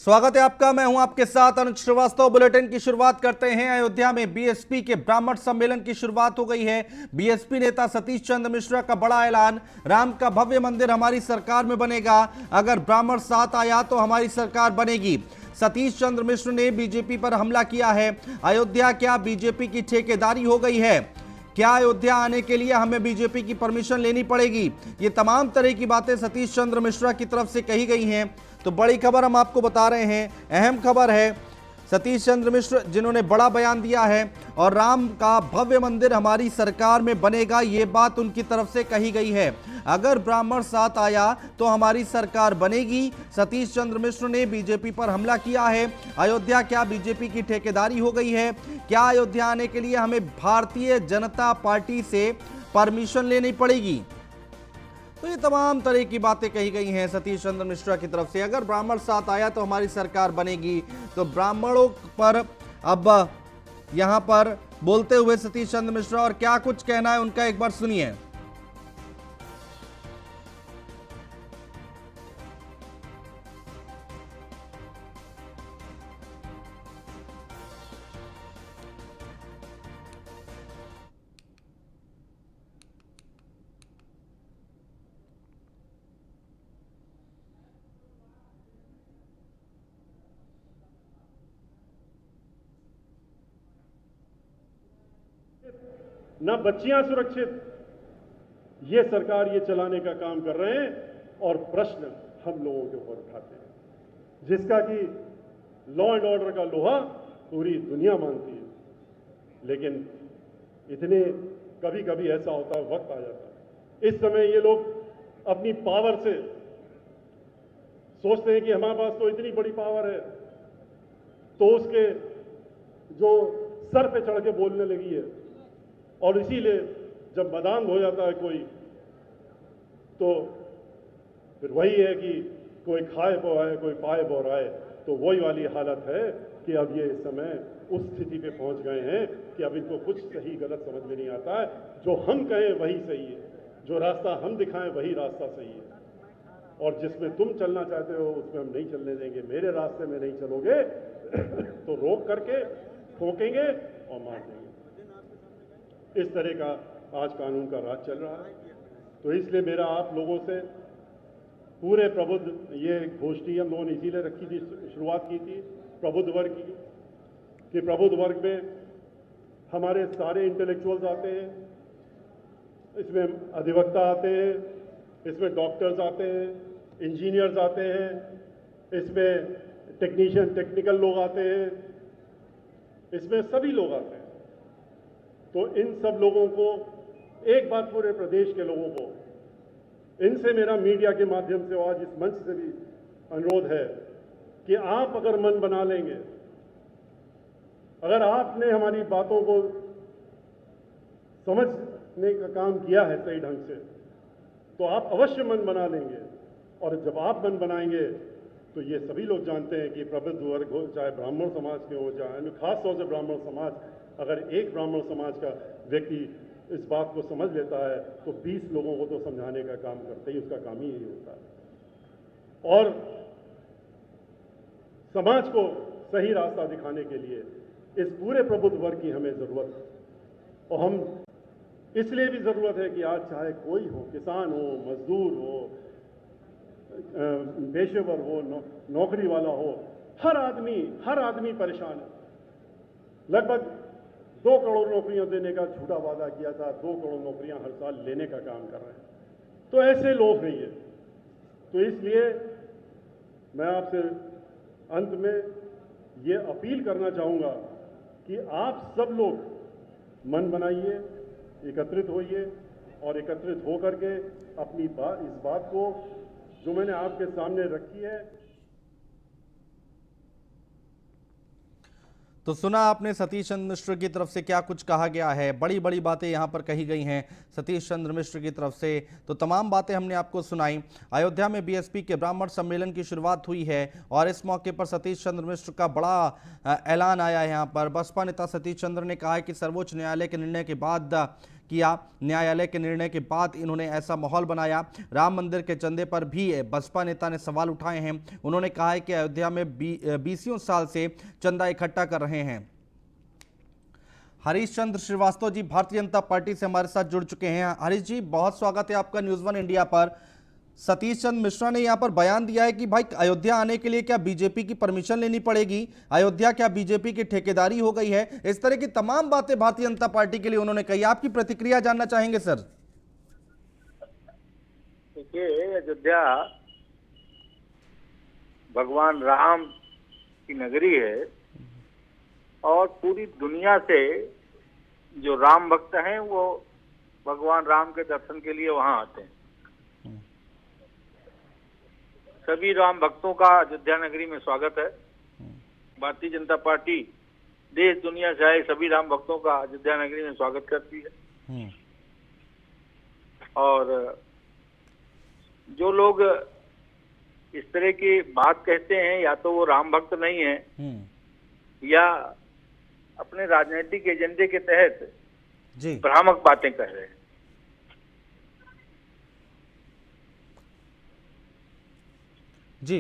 स्वागत है आपका। मैं हूं आपके साथ अनुज श्रीवास्तव। बुलेटिन की शुरुआत करते हैं। अयोध्या में बीएसपी के ब्राह्मण सम्मेलन की शुरुआत हो गई है। बीएसपी नेता सतीश चंद्र मिश्रा का बड़ा ऐलान, राम का भव्य मंदिर हमारी सरकार में बनेगा, अगर ब्राह्मण साथ आया तो हमारी सरकार बनेगी। सतीश चंद्र मिश्र ने बीजेपी पर हमला किया है। अयोध्या क्या बीजेपी की ठेकेदारी हो गई है? क्या अयोध्या आने के लिए हमें बीजेपी की परमिशन लेनी पड़ेगी? ये तमाम तरह की बातें सतीश चंद्र मिश्रा की तरफ से कही गई हैं। तो बड़ी खबर हम आपको बता रहे हैं, अहम खबर है। सतीश चंद्र मिश्र जिन्होंने बड़ा बयान दिया है और राम का भव्य मंदिर हमारी सरकार में बनेगा, ये बात उनकी तरफ से कही गई है। अगर ब्राह्मण साथ आया तो हमारी सरकार बनेगी। सतीश चंद्र मिश्र ने बीजेपी पर हमला किया है। अयोध्या क्या बीजेपी की ठेकेदारी हो गई है? क्या अयोध्या आने के लिए हमें भारतीय जनता पार्टी से परमिशन लेनी पड़ेगी? तो ये तमाम तरह की बातें कही गई हैं सतीश चंद्र मिश्रा की तरफ से। अगर ब्राह्मण साथ आया तो हमारी सरकार बनेगी। तो ब्राह्मणों पर अब यहां पर बोलते हुए सतीश चंद्र मिश्रा, और क्या कुछ कहना है उनका, एक बार सुनिए। न बच्चियां सुरक्षित, ये सरकार ये चलाने का काम कर रहे हैं और प्रश्न हम लोगों के ऊपर उठाते हैं, जिसका कि लॉ एंड ऑर्डर का लोहा पूरी दुनिया मानती है। लेकिन इतने कभी कभी ऐसा होता है, वक्त आ जाता है, इस समय ये लोग अपनी पावर से सोचते हैं कि हमारे पास तो इतनी बड़ी पावर है, तो उसके जो सर पे चढ़ के बोलने लगी है। और इसीलिए जब मैदान हो जाता है कोई, तो फिर वही है कि कोई खाए बोआए कोई पाए बोराए। तो वही वाली हालत है कि अब ये इस समय उस स्थिति पे पहुंच गए हैं कि अब इनको कुछ सही गलत समझ में नहीं आता है। जो हम कहें वही सही है, जो रास्ता हम दिखाएं वही रास्ता सही है, और जिसमें तुम चलना चाहते हो उसमें हम नहीं चलने देंगे। मेरे रास्ते में नहीं चलोगे तो रोक करके ठोकेंगे और मार देंगे। इस तरह का आज कानून का राज चल रहा है। तो इसलिए मेरा आप लोगों से पूरे प्रबुद्ध, ये गोष्ठी हम लोगों ने इसीलिए रखी थी, शुरुआत की थी प्रबुद्ध वर्ग की, कि प्रबुद्ध वर्ग में हमारे सारे इंटेलेक्चुअल्स आते हैं, इसमें अधिवक्ता आते हैं, इसमें डॉक्टर्स आते हैं, इंजीनियर्स आते हैं, इसमें टेक्निकल लोग आते हैं, इसमें सभी लोग आते हैं। तो इन सब लोगों को, एक बात पूरे प्रदेश के लोगों को, इनसे मेरा मीडिया के माध्यम से आज इस मंच से भी अनुरोध है कि आप अगर मन बना लेंगे, अगर आपने हमारी बातों को समझने का काम किया है सही ढंग से, तो आप अवश्य मन बना लेंगे। और जब आप मन बनाएंगे तो ये सभी लोग जानते हैं कि प्रबुद्ध वर्ग हो, चाहे ब्राह्मण समाज के हो, चाहे खास तौर से ब्राह्मण समाज, अगर एक ब्राह्मण समाज का व्यक्ति इस बात को समझ लेता है तो 20 लोगों को तो समझाने का काम करते ही उसका काम ही यही होता है। और समाज को सही रास्ता दिखाने के लिए इस पूरे प्रबुद्ध वर्ग की हमें जरूरत है। और हम इसलिए भी जरूरत है कि आज चाहे कोई हो, किसान हो, मजदूर हो, पेशेवर हो, नौकरी वाला हो, हर आदमी परेशान है। लगभग 2 करोड़ नौकरियां देने का झूठा वादा किया था, 2 करोड़ नौकरियां हर साल लेने का काम कर रहे हैं। तो ऐसे लोग नहीं है। तो इसलिए मैं आपसे अंत में ये अपील करना चाहूंगा कि आप सब लोग मन बनाइए, एकत्रित होइए, और एकत्रित होकर के अपनी इस बात को जो मैंने आपके सामने रखी है। तो सुना आपने सतीश चंद्र मिश्र की तरफ से क्या कुछ कहा गया है। बड़ी बड़ी बातें यहां पर कही गई हैं सतीश चंद्र मिश्र की तरफ से। तो तमाम बातें हमने आपको सुनाई। अयोध्या में बीएसपी के ब्राह्मण सम्मेलन की शुरुआत हुई है और इस मौके पर सतीश चंद्र मिश्र का बड़ा ऐलान आया है। यहां पर बसपा नेता सतीश चंद्र ने कहा है कि सर्वोच्च न्यायालय के निर्णय के बाद किया। न्यायालय के निर्णय के बाद इन्होंने ऐसा माहौल बनाया। राम मंदिर के चंदे पर भी बसपा नेता ने सवाल उठाए हैं। उन्होंने कहा है कि अयोध्या में 20 साल से चंदा इकट्ठा कर रहे हैं। हरीश चंद्र श्रीवास्तव जी भारतीय जनता पार्टी से हमारे साथ जुड़ चुके हैं। हरीश जी, बहुत स्वागत है आपका न्यूज़ वन इंडिया पर। सतीश चंद्र मिश्रा ने यहां पर बयान दिया है कि भाई अयोध्या आने के लिए क्या बीजेपी की परमिशन लेनी पड़ेगी, अयोध्या क्या बीजेपी की ठेकेदारी हो गई है, इस तरह की तमाम बातें भारतीय जनता पार्टी के लिए उन्होंने कही। आपकी प्रतिक्रिया जानना चाहेंगे सर। देखिए, अयोध्या भगवान राम की नगरी है और पूरी दुनिया से जो राम भक्त हैं वो भगवान राम के दर्शन के लिए वहां आते हैं। सभी राम भक्तों का अयोध्या नगरी में स्वागत है। भारतीय जनता पार्टी देश दुनिया से आए सभी राम भक्तों का अयोध्या नगरी में स्वागत करती है। और जो लोग इस तरह की बात कहते हैं या तो वो राम भक्त नहीं है या अपने राजनीतिक एजेंडे के तहत जी भ्रामक बातें कह रहे हैं। जी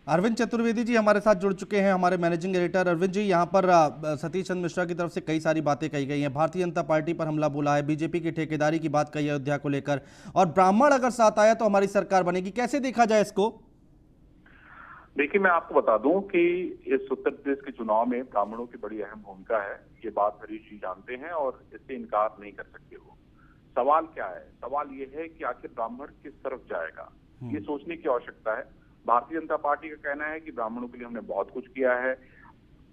अरविंद चतुर्वेदी जी हमारे साथ जुड़ चुके हैं, हमारे मैनेजिंग एडिटर। अरविंद जी, यहाँ पर सतीश चंद्र मिश्रा की तरफ से कई सारी बातें कही गई हैं। भारतीय जनता पार्टी पर हमला बोला है, बीजेपी की ठेकेदारी की बात कही है अयोध्या को लेकर, और ब्राह्मण अगर साथ आया तो हमारी सरकार बनेगी। कैसे देखा जाए इसको? देखिए, मैं आपको बता दूं कि इस उत्तर प्रदेश के चुनाव में ब्राह्मणों की बड़ी अहम भूमिका है। ये बात हरीश जी जानते हैं और इससे इनकार नहीं कर सकते हो। सवाल क्या है? सवाल ये है कि आखिर ब्राह्मण किस तरफ जाएगा, ये सोचने की आवश्यकता है। भारतीय जनता पार्टी का कहना है कि ब्राह्मणों के लिए हमने बहुत कुछ किया है।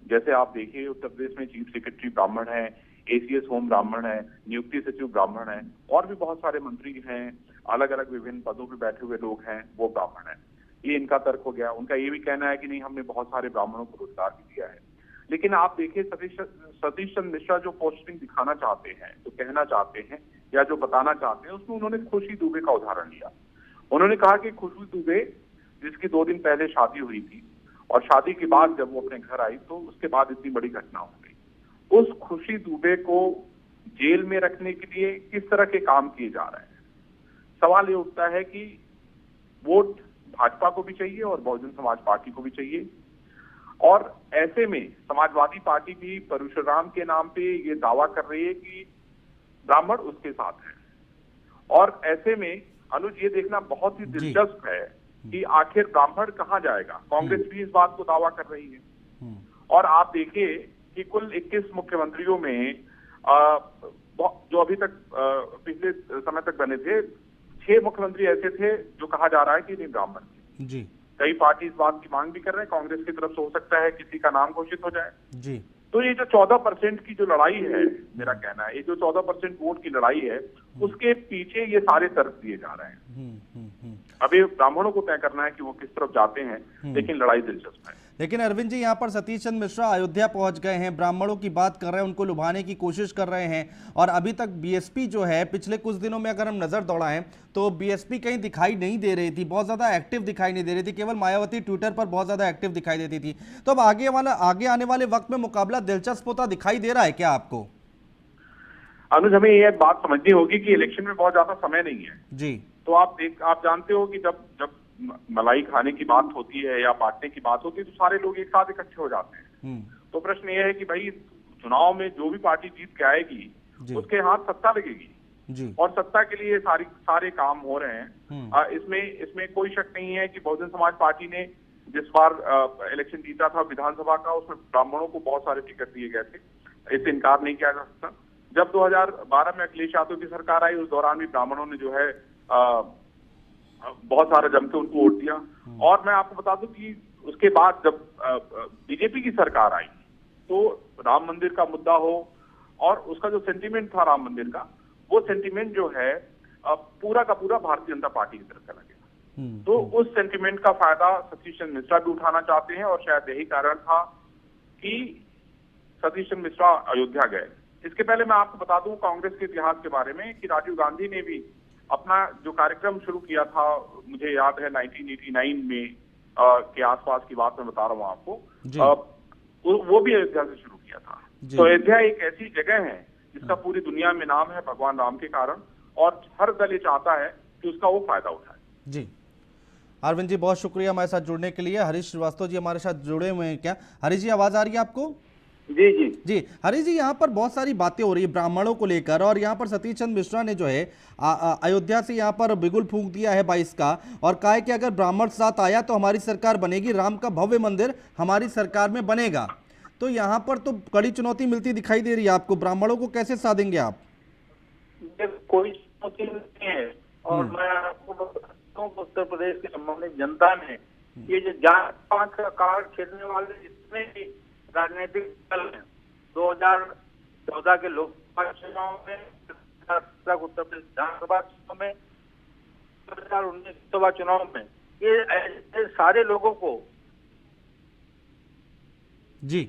जैसे आप देखिए, उत्तर प्रदेश में चीफ सेक्रेटरी ब्राह्मण है, एसीएस होम ब्राह्मण है, नियुक्ति सचिव ब्राह्मण है, और भी बहुत सारे मंत्री हैं, अलग अलग विभिन्न पदों पर बैठे हुए लोग हैं, वो ब्राह्मण है। ये इनका तर्क हो गया। उनका ये भी कहना है कि नहीं, हमने बहुत सारे ब्राह्मणों को रोजगार भी दिया है। लेकिन आप देखिए, सतीश चंद्र मिश्रा जो पोस्टिंग दिखाना चाहते हैं, जो कहना चाहते हैं या जो बताना चाहते हैं, उसमें उन्होंने खुशी दुबे का उदाहरण लिया। उन्होंने कहा कि खुशी दुबे, जिसकी 2 दिन पहले शादी हुई थी और शादी के बाद जब वो अपने घर आई तो उसके बाद इतनी बड़ी घटना हो गई। उस खुशी दुबे को जेल में रखने के लिए किस तरह के काम किए जा रहे हैं? सवाल ये उठता है कि वोट भाजपा को भी चाहिए और बहुजन समाज पार्टी को भी चाहिए, और ऐसे में समाजवादी पार्टी भी परशुराम के नाम पे ये दावा कर रही है कि ब्राह्मण उसके साथ है। और ऐसे में अनुज, ये देखना बहुत ही दिलचस्प है कि आखिर ब्राह्मण कहां जाएगा। कांग्रेस भी इस बात को दावा कर रही है। और आप देखिए कि कुल 21 मुख्यमंत्रियों में जो अभी तक पिछले समय तक बने थे, 6 मुख्यमंत्री ऐसे थे जो कहा जा रहा है कि नहीं ब्राह्मण थे। जी कई पार्टी इस बात की मांग भी कर रहे हैं। कांग्रेस की तरफ से हो सकता है किसी का नाम घोषित हो जाए। जी तो ये जो 14% की जो लड़ाई है, मेरा कहना है, ये जो 14% वोट की लड़ाई है, उसके पीछे ये सारे तर्क दिए जा रहे हैं। अभी ब्राह्मणों को तय करना है कि वो किस तरफ जाते हैं, लेकिन लड़ाई दिलचस्प है। लेकिन अरविंद जी, यहाँ पर सतीश चंद्र मिश्रा अयोध्या पहुंच गए हैं, ब्राह्मणों की बात कर रहे हैं, उनको लुभाने की कोशिश कर रहे हैं, और अभी तक बीएसपी जो है, पिछले कुछ दिनों में अगर हम नजर दौड़ाएं तो बीएसपी कहीं दिखाई नहीं दे रही थी, बहुत ज्यादा एक्टिव दिखाई नहीं दे रही थी। केवल मायावती ट्विटर पर बहुत ज्यादा एक्टिव दिखाई देती थी। तो अब आगे आने वाले वक्त में मुकाबला दिलचस्प होता दिखाई दे रहा है क्या आपको? अनुज, हमें ये बात समझनी होगी कि इलेक्शन में बहुत ज्यादा समय नहीं है जी। तो आप जानते हो कि जब मलाई खाने की बात होती है या बांटने की बात होती है तो सारे लोग एक साथ इकट्ठे हो जाते हैं। तो प्रश्न ये है कि भाई, चुनाव में जो भी पार्टी जीत के आएगी उसके हाथ सत्ता लगेगी जी। और सत्ता के लिए सारे काम हो रहे हैं। इसमें कोई शक नहीं है कि बहुजन समाज पार्टी ने जिस बार इलेक्शन जीता था विधानसभा का, उसमें ब्राह्मणों को बहुत सारे टिकट दिए गए थे, इससे इनकार नहीं किया जा सकता। जब 2012 में अखिलेश यादव की सरकार आई, उस दौरान भी ब्राह्मणों ने जो है बहुत सारा जम के उनको वोट दिया। और मैं आपको बता दूं कि उसके बाद जब बीजेपी की सरकार आई तो राम मंदिर का मुद्दा हो और उसका जो सेंटीमेंट था राम मंदिर का, वो सेंटीमेंट जो है पूरा का पूरा भारतीय जनता पार्टी की तरफ चला गया। तो उस सेंटीमेंट का फायदा सतीश चंद्र मिश्रा भी उठाना चाहते हैं और शायद यही कारण था कि सतीश चंद्र मिश्रा अयोध्या गए। इसके पहले मैं आपको बता दूं कांग्रेस के इतिहास के बारे में कि राजीव गांधी ने भी अपना जो कार्यक्रम शुरू किया था, मुझे याद है 1989 में के आसपास की बात मैं बता रहा हूँ आपको, वो भी अयोध्या से शुरू किया था। तो अयोध्या एक ऐसी जगह है जिसका पूरी दुनिया में नाम है भगवान राम के कारण, और हर दल ये चाहता है कि उसका वो फायदा उठाए। जी अरविंद जी, बहुत शुक्रिया हमारे साथ जुड़ने के लिए। हरीश श्रीवास्तव जी हमारे साथ जुड़े हुए हैं क्या? हरीश जी, आवाज आ रही है आपको? जी जी जी हरीश जी, यहाँ पर बहुत सारी बातें हो रही है ब्राह्मणों को लेकर, और यहाँ पर सतीश चंद्र मिश्रा ने जो है अयोध्या से यहाँ पर बिगुल फूंक दिया है 22 का, और कहा है कि अगर ब्राह्मण साथ आया तो हमारी सरकार बनेगी, राम का भव्य मंदिर हमारी सरकार में बनेगा। तो यहाँ पर तो कड़ी चुनौती मिलती दिखाई दे रही है आपको, ब्राह्मणों को कैसे साधेंगे आप? कोई चुनौती नहीं है, और मैं आपको बताता हूँ उत्तर प्रदेश की संबंधित जनता ने ये जो जात पात का कार्ड खेलने वाले जितने भी राजनीतिक दल हैं, 2014 के लोकसभा चुनाव में, उत्तर प्रदेश विधानसभा चुनाव में, 2019 लोकसभा चुनाव में, ये ऐसे सारे लोगों को। जी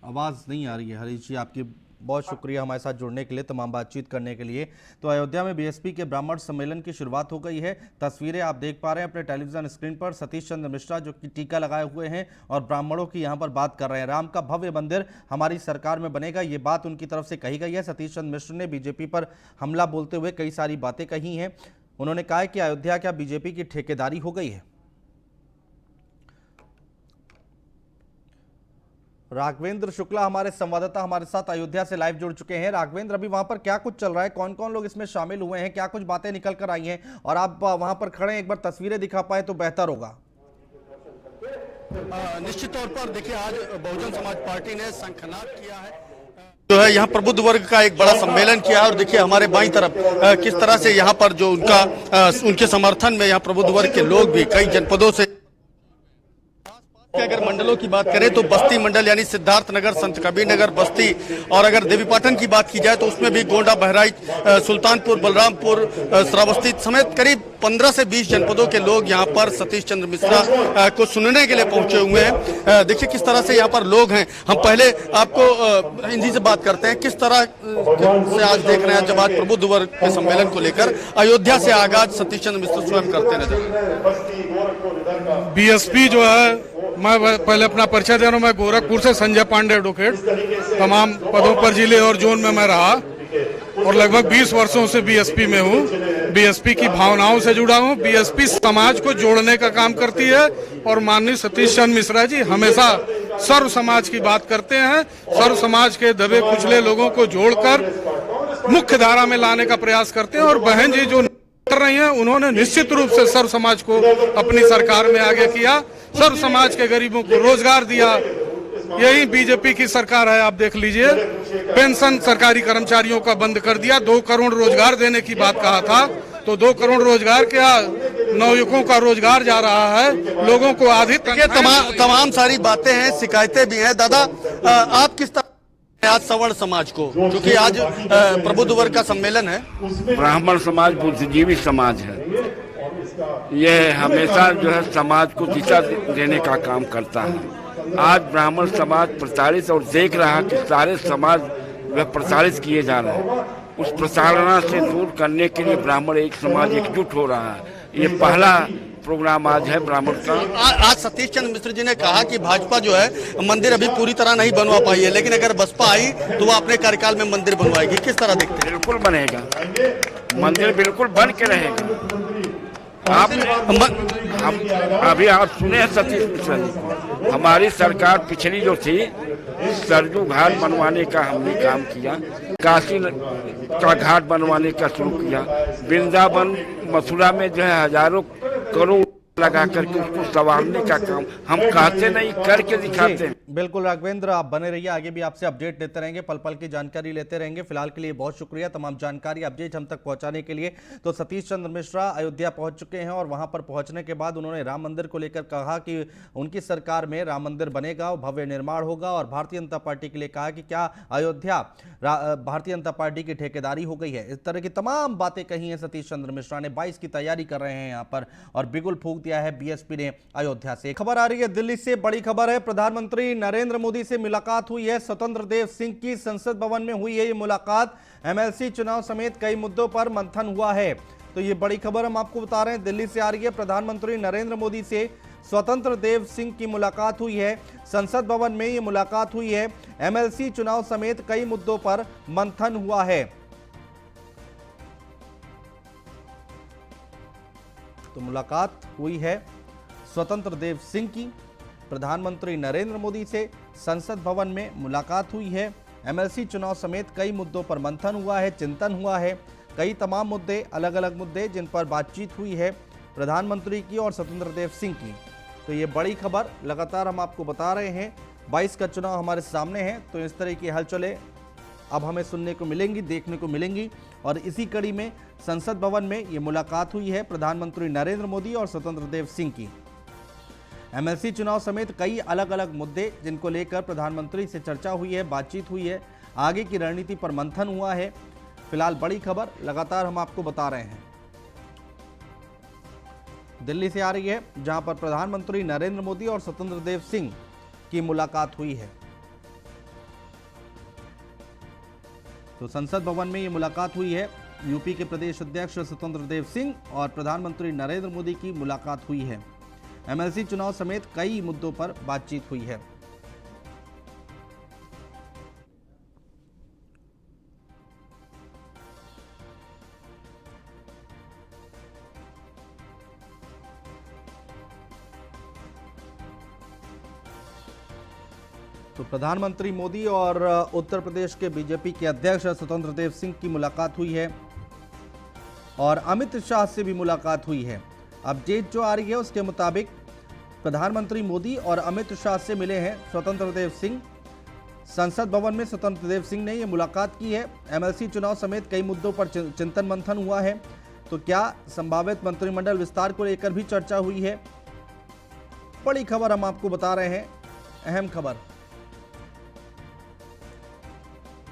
आवाज नहीं आ रही है हरीश जी आपकी। बहुत शुक्रिया हमारे साथ जुड़ने के लिए, तमाम बातचीत करने के लिए। तो अयोध्या में बीएसपी के ब्राह्मण सम्मेलन की शुरुआत हो गई है। तस्वीरें आप देख पा रहे हैं अपने टेलीविजन स्क्रीन पर, सतीश चंद्र मिश्रा जो कि टीका लगाए हुए हैं और ब्राह्मणों की यहां पर बात कर रहे हैं। राम का भव्य मंदिर हमारी सरकार में बनेगा, ये बात उनकी तरफ से कही गई है। सतीश चंद्र मिश्र ने बीजेपी पर हमला बोलते हुए कई सारी बातें कही हैं। उन्होंने कहा है कि अयोध्या क्या बीजेपी की ठेकेदारी हो गई है। राघवेंद्र शुक्ला हमारे संवाददाता हमारे साथ अयोध्या से लाइव जुड़ चुके हैं। राघवेंद्र, अभी वहां पर क्या कुछ चल रहा है, कौन कौन लोग इसमें शामिल हुए हैं, क्या कुछ बातें निकल कर आई हैं, और आप वहां पर खड़े हैं, एक बार तस्वीरें दिखा पाए तो बेहतर होगा। निश्चित तौर पर देखिए, आज बहुजन समाज पार्टी ने शंखनाद किया है, जो है यहाँ प्रबुद्ध वर्ग का एक बड़ा सम्मेलन किया है। और देखिए हमारे बाईं तरफ किस तरह से यहाँ पर जो उनके समर्थन में यहाँ प्रबुद्ध वर्ग के लोग भी कई जनपदों से, अगर मंडलों की बात करें तो बस्ती मंडल यानी सिद्धार्थ नगर, संत कबीर नगर, बस्ती, और अगर देवीपाटन की बात की जाए तो उसमें भी गोंडा, बहराइच, सुल्तानपुर, बलरामपुर, श्रावस्ती समेत करीब 15 से 20 जनपदों के लोग यहाँ पर सतीश चंद्र मिश्रा को सुनने के लिए पहुंचे हुए हैं। देखिए किस तरह से यहाँ पर लोग हैं। हम पहले आपको हिंदी से बात करते हैं, किस तरह से आज देख रहे हैं जब आज प्रबुद्ध वर्ग के सम्मेलन को लेकर अयोध्या से आगाज सतीश चंद्र मिश्रा स्वयं करते नजर। बीएसपी जो है, मैं पहले अपना परिचय दे रहा हूँ, मैं गोरखपुर से संजय पांडे एडवोकेट, तमाम पदों पर जिले और जोन में मैं रहा और लगभग 20 वर्षों से बीएसपी में हूँ। बीएसपी की भावनाओं से जुड़ा हूँ। बीएसपी समाज को जोड़ने का काम करती है और माननीय सतीश चंद्र मिश्रा जी हमेशा सर्व समाज की बात करते हैं। सर्व समाज के दबे कुचले लोगों को जोड़कर मुख्य धारा में लाने का प्रयास करते हैं, और बहन जी जो कर रही हैं उन्होंने निश्चित रूप से सर्व समाज को अपनी सरकार में आगे किया, सर्व समाज के गरीबों को रोजगार दिया। यही बीजेपी की सरकार है। आप देख लीजिए, पेंशन सरकारी कर्मचारियों का बंद कर दिया। 2 करोड़ रोजगार देने की बात कहा था, तो 2 करोड़ रोजगार क्या, नवयुवकों का रोजगार जा रहा है। लोगों को आधी तमाम सारी बातें हैं, शिकायतें भी हैं। दादा, आप किस तरह आज सवर्ण समाज को, क्योंकि आज प्रबुद्ध वर्ग का सम्मेलन है, ब्राह्मण समाज बुद्धिजीवी समाज है, यह हमेशा जो है समाज को दिशा देने का काम करता है। आज ब्राह्मण समाज प्रताड़ित और देख रहा है कि सारे समाज वह प्रताड़ित किए जा रहे हैं। उस प्रताड़ना से दूर करने के लिए ब्राह्मण एक समाज एकजुट हो रहा है। ये पहला प्रोग्राम आज है ब्राह्मण का। आज सतीश चंद्र मिश्र जी ने कहा कि भाजपा जो है मंदिर अभी पूरी तरह नहीं बनवा पाई है, लेकिन अगर बसपा आई तो वो अपने कार्यकाल में मंदिर बनवाएगी। किस तरह देखते हैं? बिल्कुल बनेगा, मंदिर बिल्कुल बन के रहेगा। आप अभी आप सुने हैं सतीश मिश्रा जी को, हमारी सरकार पिछली जो थी सरजू घाट बनवाने का हमने काम किया, काशी का घाट बनवाने का शुरू किया, वृंदावन मथुरा में जो है हजारों करोड़ लगा करके उसको संवारने का काम हम कहते नहीं, करके दिखाते हैं। बिल्कुल राघवेंद्र, आप बने रहिए, आगे भी आपसे अपडेट लेते रहेंगे, पल पल की जानकारी लेते रहेंगे। फिलहाल के लिए बहुत शुक्रिया तमाम जानकारी अपडेट हम तक पहुंचाने के लिए। तो सतीश चंद्र मिश्रा अयोध्या पहुंच चुके हैं और वहां पर पहुंचने के बाद उन्होंने राम मंदिर को लेकर कहा कि उनकी सरकार में राम मंदिर बनेगा, भव्य निर्माण होगा, और भारतीय जनता पार्टी के लिए कहा कि क्या अयोध्या भारतीय जनता पार्टी की ठेकेदारी हो गई है। इस तरह की तमाम बातें कही हैं सतीश चंद्र मिश्रा ने। 22 की तैयारी कर रहे हैं यहाँ पर, और बिगुल फूंक दिया है बीएसपी ने अयोध्या से। खबर आ रही है दिल्ली से, बड़ी खबर है। प्रधानमंत्री नरेंद्र मोदी से मुलाकात हुई है। स्वतंत्र देव सिंह की संसद भवन में हुई है ये मुलाकात। एमएलसी चुनाव समेत कई मुद्दों पर मंथन हुआ है। तो ये बड़ी खबर हम आपको बता रहे हैं, दिल्ली से आ रही है। प्रधानमंत्री नरेंद्र मोदी से स्वतंत्र देव सिंह की मुलाकात हुई है। संसद भवन में ये मुलाकात हुई है। एमएलसी चुनाव समेत कई मुद्दों पर मंथन हुआ है। तो मुलाकात हुई है स्वतंत्र देव सिंह की। प्रधानमंत्री नरेंद्र मोदी से संसद भवन में मुलाकात हुई है। एमएलसी चुनाव समेत कई मुद्दों पर मंथन हुआ है, चिंतन हुआ है। कई तमाम मुद्दे, अलग अलग मुद्दे जिन पर बातचीत हुई है प्रधानमंत्री की और स्वतंत्र देव सिंह की। तो ये बड़ी खबर लगातार हम आपको बता रहे हैं। 22 का चुनाव हमारे सामने है, तो इस तरह की हलचलें अब हमें सुनने को मिलेंगी, देखने को मिलेंगी। और इसी कड़ी में संसद भवन में ये मुलाकात हुई है प्रधानमंत्री नरेंद्र मोदी और स्वतंत्र देव सिंह की। एमएलसी चुनाव समेत कई अलग अलग मुद्दे जिनको लेकर प्रधानमंत्री से चर्चा हुई है, बातचीत हुई है, आगे की रणनीति पर मंथन हुआ है। फिलहाल बड़ी खबर लगातार हम आपको बता रहे हैं। दिल्ली से आ रही है, जहां पर प्रधानमंत्री नरेंद्र मोदी और स्वतंत्र देव सिंह की मुलाकात हुई है। तो संसद भवन में ये मुलाकात हुई है। यूपी के प्रदेश अध्यक्ष स्वतंत्र देव सिंह और प्रधानमंत्री नरेंद्र मोदी की मुलाकात हुई है। एमएलसी चुनाव समेत कई मुद्दों पर बातचीत हुई है। तो प्रधानमंत्री मोदी और उत्तर प्रदेश के बीजेपी के अध्यक्ष स्वतंत्र देव सिंह की मुलाकात हुई है और अमित शाह से भी मुलाकात हुई है। अपडेट जो आ रही है उसके मुताबिक प्रधानमंत्री मोदी और अमित शाह से मिले हैं स्वतंत्र देव सिंह। संसद भवन में स्वतंत्र देव सिंह ने ये मुलाकात की है। एमएलसी चुनाव समेत कई मुद्दों पर चिंतन मंथन हुआ है। तो क्या संभावित मंत्रिमंडल विस्तार को लेकर भी चर्चा हुई है? बड़ी खबर हम आपको बता रहे हैं, अहम खबर।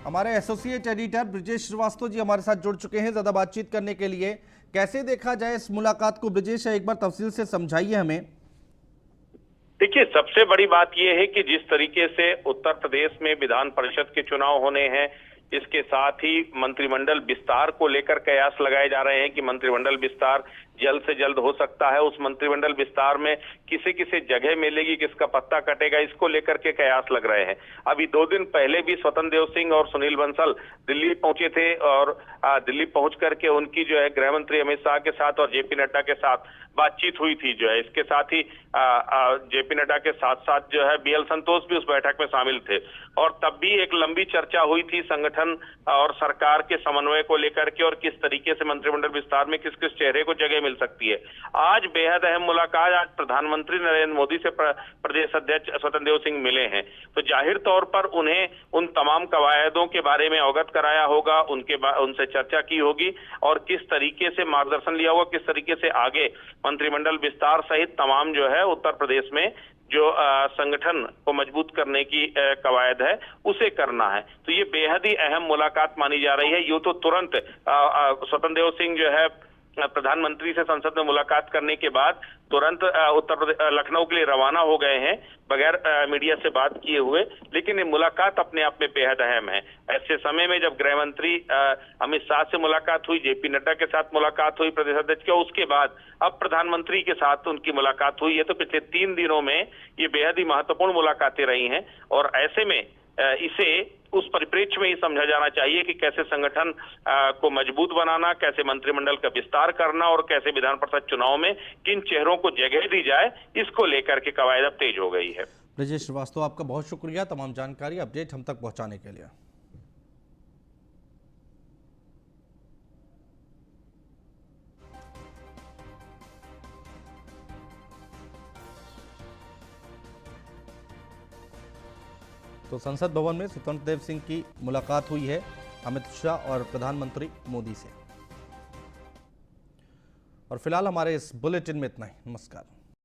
हमारे एसोसिएट एडिटर ब्रिजेश श्रीवास्तव जी हमारे साथ जुड़ चुके हैं ज्यादा बातचीत करने के लिए। कैसे देखा जाए इस मुलाकात को ब्रिजेश, एक बार तफसील से समझाइए हमें। देखिए, सबसे बड़ी बात यह है कि जिस तरीके से उत्तर प्रदेश में विधान परिषद के चुनाव होने हैं, इसके साथ ही मंत्रिमंडल विस्तार को लेकर कयास लगाए जा रहे हैं कि मंत्रिमंडल विस्तार जल्द से जल्द हो सकता है। उस मंत्रिमंडल विस्तार में किसे किसे जगह मिलेगी, किसका पत्ता कटेगा, इसको लेकर के कयास लग रहे हैं। अभी 2 दिन पहले भी स्वतंत्र देव सिंह और सुनील बंसल दिल्ली पहुंचे थे और दिल्ली पहुंच करके उनकी जो है गृह मंत्री अमित शाह के साथ और जेपी नड्डा के साथ बातचीत हुई थी। जो है इसके साथ ही जेपी नड्डा के साथ साथ जो है बीएल संतोष भी उस बैठक में शामिल थे और तब भी एक लंबी चर्चा हुई थी संगठन और सरकार के समन्वय को लेकर के और किस तरीके से मंत्रिमंडल विस्तार में किस किस चेहरे को जगह मिल सकती है। आज बेहद अहम मुलाकात आज प्रधानमंत्री नरेंद्र मोदी से प्रदेश अध्यक्ष स्वतंत्र देव सिंह मिले हैं। तो जाहिर तौर पर उन्हें उन तमाम कवायदों के बारे में अवगत कराया होगा, उनसे चर्चा की होगी और किस तरीके से मार्गदर्शन लिया होगा, किस तरीके से आगे मंत्रिमंडल विस्तार सहित तमाम जो है उत्तर प्रदेश में जो संगठन को मजबूत करने की कवायद है उसे करना है। तो ये बेहद ही अहम मुलाकात मानी जा रही है। यूं तो तुरंत स्वतंत्र देव सिंह जो है प्रधानमंत्री से संसद में मुलाकात करने के बाद तुरंत उत्तर प्रदेश लखनऊ के लिए रवाना हो गए हैं बगैर मीडिया से बात किए हुए, लेकिन ये मुलाकात अपने आप में बेहद अहम है। ऐसे समय में जब गृह मंत्री अमित शाह से मुलाकात हुई, जेपी नड्डा के साथ मुलाकात हुई प्रदेश अध्यक्ष की, उसके बाद अब प्रधानमंत्री के साथ उनकी मुलाकात हुई है। तो पिछले 3 दिनों में ये बेहद ही महत्वपूर्ण मुलाकातें रही हैं और ऐसे में इसे उस परिप्रेक्ष्य में ही समझा जाना चाहिए कि कैसे संगठन को मजबूत बनाना, कैसे मंत्रिमंडल का विस्तार करना और कैसे विधान परिषद चुनाव में किन चेहरों को जगह दी जाए, इसको लेकर के कवायद अब तेज हो गई है। ब्रिजेश श्रीवास्तव, आपका बहुत शुक्रिया तमाम जानकारी अपडेट हम तक पहुंचाने के लिए। तो संसद भवन में स्वतंत्र देव सिंह की मुलाकात हुई है अमित शाह और प्रधानमंत्री मोदी से। और फिलहाल हमारे इस बुलेटिन में इतना ही। नमस्कार।